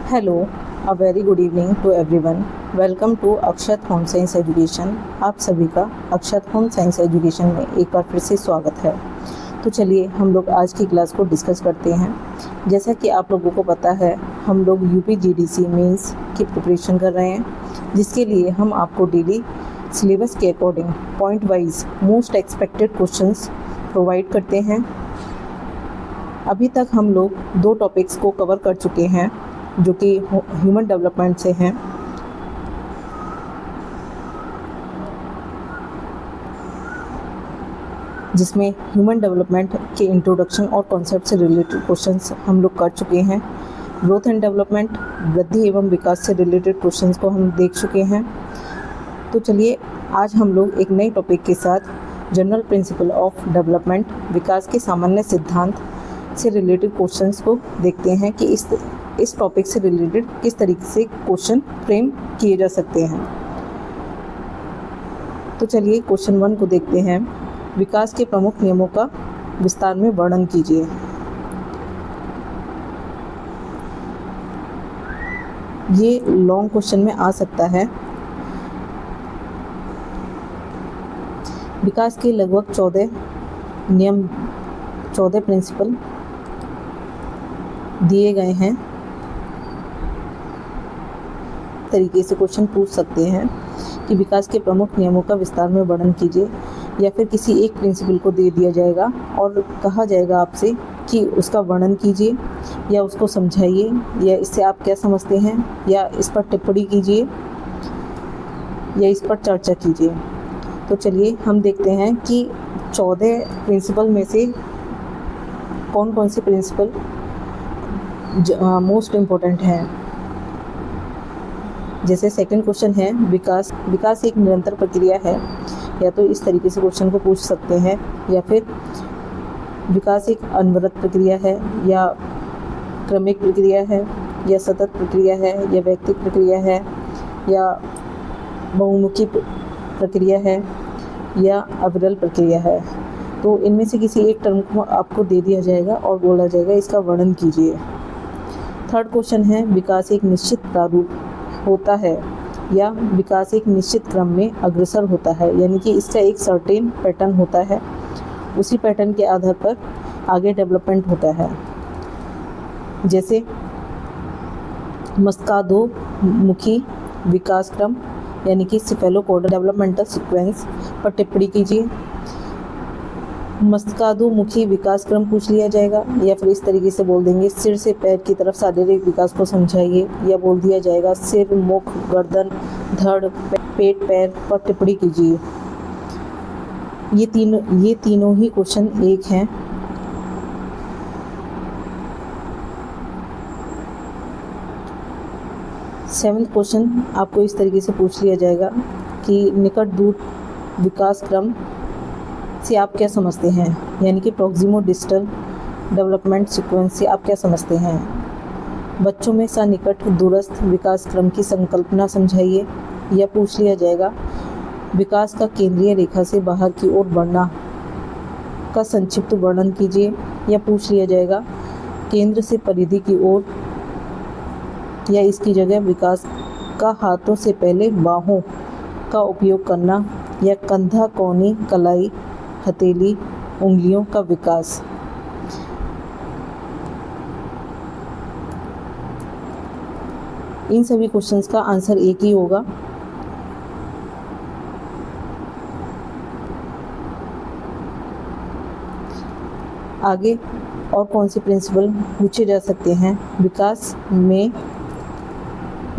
Hello, a very good evening to everyone. Welcome to Akshat home science education. आप सभी का अक्षत home science education में एक बार फिर से स्वागत है। तो चलिए हम लोग आज की क्लास को डिस्कस करते हैं। जैसा कि आप लोगों को पता है, हम लोग यूपीजीडीसी मेंस की प्रिपरेशन कर रहे हैं, जिसके लिए हम आपको डेली सिलेबस के according point wise most expected questions provide करते हैं। अभी तक हम लोग 2 टॉपिक्स को कवर कर चुके हैं, जो कि ह्यूमन डेवलपमेंट से हैं। जिसमें ह्यूमन डेवलपमेंट के इंट्रोडक्शन और कॉन्सेप्ट से रिलेटेड क्वेश्चंस हम लोग कर चुके हैं। ग्रोथ एंड डेवलपमेंट, वृद्धि एवं विकास से रिलेटेड क्वेश्चंस को हम देख चुके हैं। तो चलिए आज हम लोग एक नए टॉपिक के साथ जनरल प्रिंसिपल ऑफ डेवलपमेंट, विकास के सामान्य सिद्धांत से रिलेटेड क्वेश्चंस को देखते हैं कि इस टॉपिक से रिलेटेड किस तरीके से क्वेश्चन फ्रेम किए जा सकते हैं। तो चलिए क्वेश्चन 1 को देखते हैं। विकास के प्रमुख नियमों का विस्तार में वर्णन कीजिए। ये लॉन्ग क्वेश्चन में आ सकता है। विकास के लगभग 14 नियम, 14 प्रिंसिपल दिए गए हैं। तरीके से क्वेश्चन पूछ सकते हैं कि विकास के प्रमुख नियमों का विस्तार में वर्णन कीजिए, या फिर किसी एक प्रिंसिपल को दे दिया जाएगा और कहा जाएगा आपसे कि उसका वर्णन कीजिए या उसको समझाइए, या इससे आप क्या समझते हैं, या इस पर टिप्पणी कीजिए, या इस पर चर्चा कीजिए। तो चलिए हम देखते हैं कि 14 प्रिंसिपल में से कौन कौन से प्रिंसिपल मोस्ट इम्पोर्टेंट हैं। जैसे सेकंड क्वेश्चन है, विकास एक निरंतर प्रक्रिया है। या तो इस तरीके से क्वेश्चन को पूछ सकते हैं, या फिर विकास एक अनवरत प्रक्रिया है, या क्रमिक प्रक्रिया है, या सतत प्रक्रिया है, या वैयक्तिक प्रक्रिया है, या बहुमुखी प्रक्रिया है, या अविरल प्रक्रिया है। तो इनमें से किसी एक टर्म को आपको दे दिया जाएगा और बोला जाएगा इसका वर्णन कीजिए। थर्ड क्वेश्चन है, विकास एक निश्चित प्रारूप होता है या विकास एक निश्चित क्रम में अग्रसर होता है, यानी कि इसका एक सर्टेन पैटर्न होता है, उसी पैटर्न के आधार पर आगे डेवलपमेंट होता है। जैसे मस्कादोमुखी विकास क्रम, यानी कि सिफेलोपोडल डेवलपमेंटल सीक्वेंस पर टिप्पणी कीजिए। मस्कादोमुखी विकास क्रम पूछ लिया जाएगा, या फिर इस तरीके से बोल देंगे सिर से पैर की तरफ शारीरिक विकास को समझाइए, या बोल दिया जाएगा सिर, मुख, गर्दन, धड़, पेट, पैर पर टिप्पणी कीजिए। ये तीनों ही क्वेश्चन एक हैं। सेवंथ क्वेश्चन आपको इस तरीके से पूछ लिया जाएगा कि निकट दूर विकास क्रम से आप क्या समझते हैं, यानी कि प्रॉक्सिमो डिस्टल डेवलपमेंट सीक्वेंस से आप क्या समझते हैं। बच्चों में सन्निकट दूरस्थ विकास क्रम की संकल्पना समझाइए, या पूछ लिया जाएगा विकास का केंद्रीय रेखा से बाहर की ओर बढ़ना का संक्षिप्त वर्णन कीजिए, या पूछ लिया जाएगा केंद्र से परिधि की ओर, या इसकी जगह विकास का हाथों से पहले बाहों का उपयोग करना, या कंधा, कोहनी, कलाई, हथेली, उंगलियों का विकास। इन सभी क्वेश्चंस का आंसर एक ही होगा। आगे और कौन से प्रिंसिपल पूछे जा सकते हैं। विकास में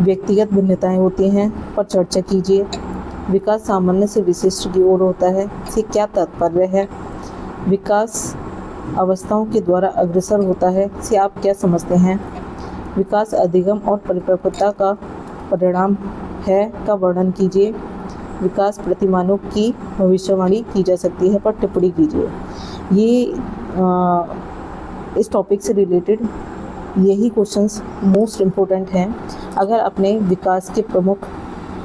व्यक्तिगत भिन्नताएं होती हैं पर चर्चा कीजिए। विकास सामान्य से विशिष्ट की ओर होता है, से क्या तात्पर्य है। विकास अवस्थाओं के द्वारा अग्रसर होता है, से आप क्या समझते हैं। विकास अधिगम और परिपक्वता का परिणाम है का वर्णन कीजिए। विकास प्रतिमानों की भविष्यवाणी की जा सकती है पर टिप्पणी कीजिए। ये इस टॉपिक से रिलेटेड यही क्वेश्चंस मोस्ट इम्पोर्टेंट हैं। अगर अपने विकास के प्रमुख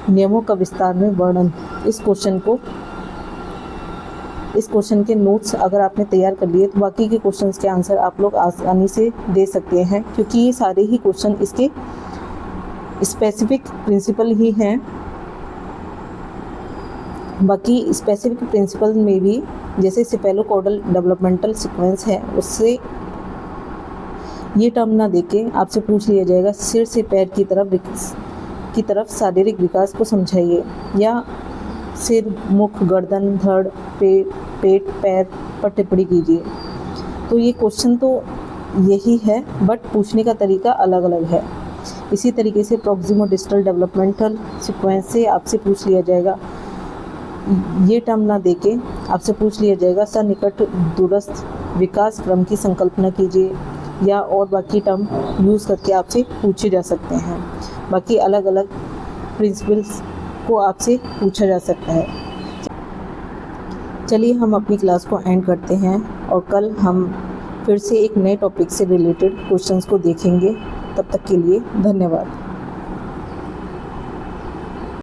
नियमों का विस्तार में वर्णन, इस क्वेश्चन के नोट्स अगर आपने तैयार कर लिए, तो बाकी के क्वेश्चंस के आंसर आप लोग आसानी से दे सकते हैं, क्योंकि ये सारे ही क्वेश्चन इसके स्पेसिफिक प्रिंसिपल ही हैं। बाकी स्पेसिफिक प्रिंसिपल में भी जैसे सेफेलोकॉर्डल डेवलपमेंटल सीक्वेंस है, उससे ये टर्म ना देके आपसे पूछ लिया जाएगा सिर से पैर की तरफ शारीरिक विकास को समझाइए, या सिर, मुख, गर्दन, धड़, पेट, पैर पर टिप्पणी कीजिए। तो ये क्वेश्चन तो यही है, बट पूछने का तरीका अलग अलग है। इसी तरीके से प्रॉक्सिमो डिस्टल डेवलपमेंटल सीक्वेंस से आपसे पूछ लिया जाएगा, ये टर्म ना देके आपसे पूछ लिया जाएगा सन्निकट दूरस्थ विकास क्रम की संकल्पना कीजिए, या और बाकी टर्म यूज़ करके आपसे पूछे जा सकते हैं। बाकी अलग अलग प्रिंसिपल्स को आपसे पूछा जा सकता है। चलिए हम अपनी क्लास को एंड करते हैं और कल हम फिर से एक नए टॉपिक से रिलेटेड क्वेश्चंस को देखेंगे। तब तक के लिए धन्यवाद।